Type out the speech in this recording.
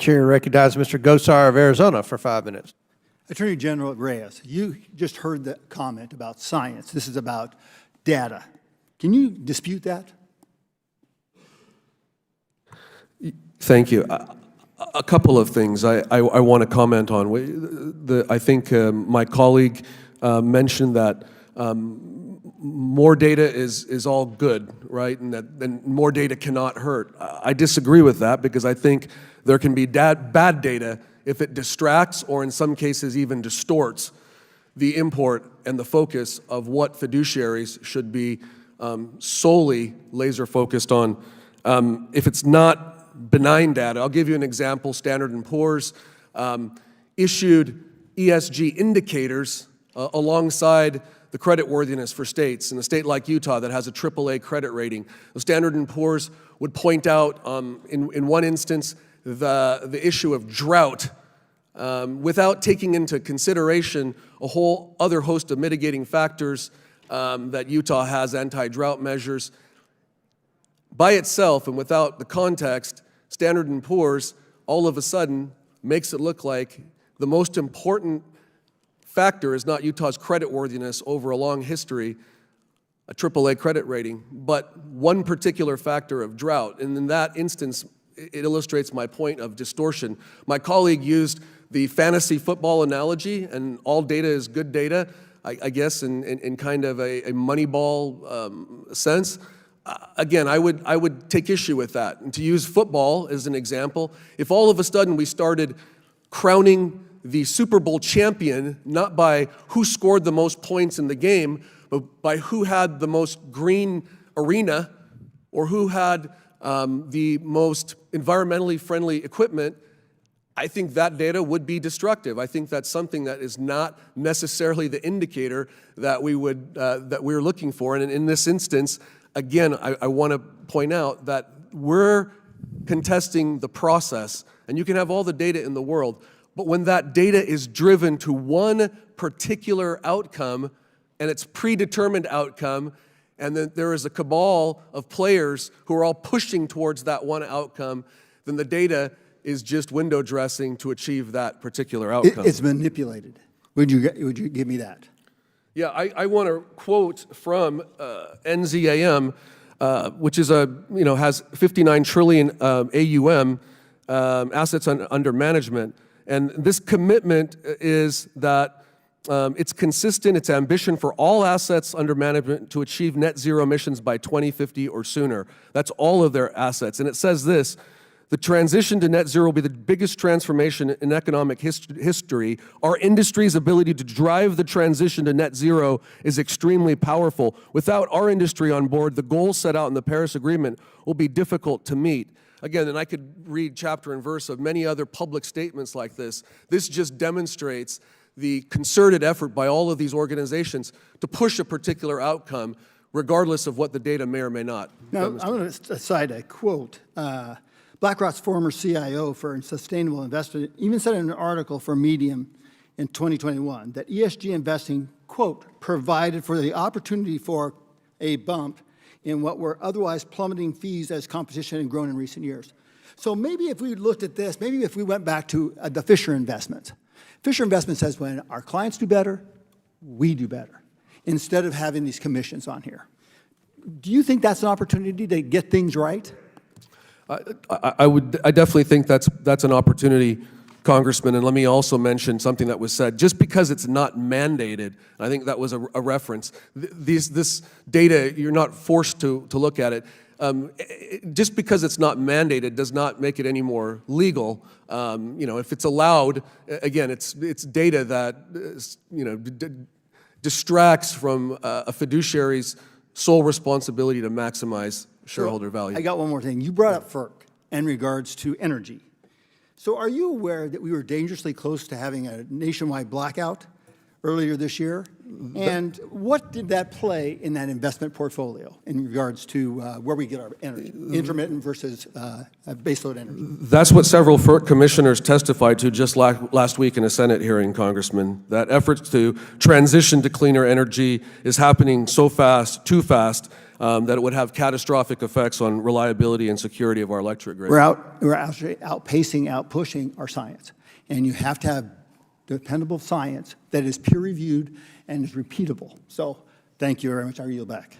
Chair recognizes Mr. Gosar of Arizona for 5 minutes. Attorney General Reyes, you just heard the comment about science. This is about data. Can you dispute that? Thank you. A couple of things I want to comment on. I think my colleague mentioned that more data is all good, right? And that more data cannot hurt. I disagree with that because I think there can be bad data if it distracts or in some cases even distorts the import and the focus of what fiduciaries should be solely laser focused on. If it's not benign data, I'll give you an example. Standard & Poor's issued ESG indicators alongside the creditworthiness for states. In a state like Utah that has a AAA credit rating, the Standard & Poor's would point out in one instance the issue of drought without taking into consideration a whole other host of mitigating factors that Utah has, anti-drought measures. By itself and without the context, Standard & Poor's all of a sudden makes it look like the most important factor is not Utah's creditworthiness over a long history, a AAA credit rating, but one particular factor of drought. And in that instance, it illustrates my point of distortion. My colleague used the fantasy football analogy, and all data is good data, I guess, in kind of a Moneyball sense. Again, I would take issue with that. And to use football as an example, if all of a sudden we started crowning the Super Bowl champion, not by who scored the most points in the game, but by who had the most green arena or who had the most environmentally friendly equipment, I think that data would be destructive. I think that's something that is not necessarily the indicator that we're looking for. And in this instance, again, I want to point out that we're contesting the process, and you can have all the data in the world, but when that data is driven to one particular outcome, and it's predetermined outcome, and then there is a cabal of players who are all pushing towards that one outcome, then the data is just window dressing to achieve that particular outcome. It's manipulated. Would you give me that? Yeah, I want to quote from NZAM, which is has 59 trillion AUM, assets under management, and this commitment is that it's consistent, it's ambition for all assets under management to achieve net zero emissions by 2050 or sooner. That's all of their assets, and it says this: the transition to net zero will be the biggest transformation in economic history. Our industry's ability to drive the transition to net zero is extremely powerful. Without our industry on board, the goals set out in the Paris Agreement will be difficult to meet. Again, and I could read chapter and verse of many other public statements like this. This just demonstrates the concerted effort by all of these organizations to push a particular outcome, regardless of what the data may or may not demonstrate. I'm going to cite a quote. BlackRock's former CIO for sustainable investment even said in an article for Medium in 2021 that ESG investing, quote, provided for the opportunity for a bump in what were otherwise plummeting fees as competition had grown in recent years. So maybe if we looked at this, maybe if we went back to the Fisher investment. Fisher investment says when our clients do better, we do better, instead of having these commissions on here. Do you think that's an opportunity to get things right? I definitely think that's an opportunity, Congressman, and let me also mention something that was said. Just because it's not mandated, I think that was a reference, this data, you're not forced to look at it. Just because it's not mandated does not make it any more legal. If it's allowed, again, it's data that distracts from a fiduciary's sole responsibility to maximize shareholder value. I got one more thing. You brought up FERC in regards to energy. So are you aware that we were dangerously close to having a nationwide blackout earlier this year? And what did that play in that investment portfolio in regards to where we get our energy, intermittent versus baseload energy? That's what several FERC commissioners testified to just last week in a Senate hearing, Congressman, that efforts to transition to cleaner energy is happening so fast, too fast. that it would have catastrophic effects on reliability and security of our electric grid. We're actually outpushing our science. And you have to have dependable science that is peer-reviewed and is repeatable. So thank you very much. I yield back.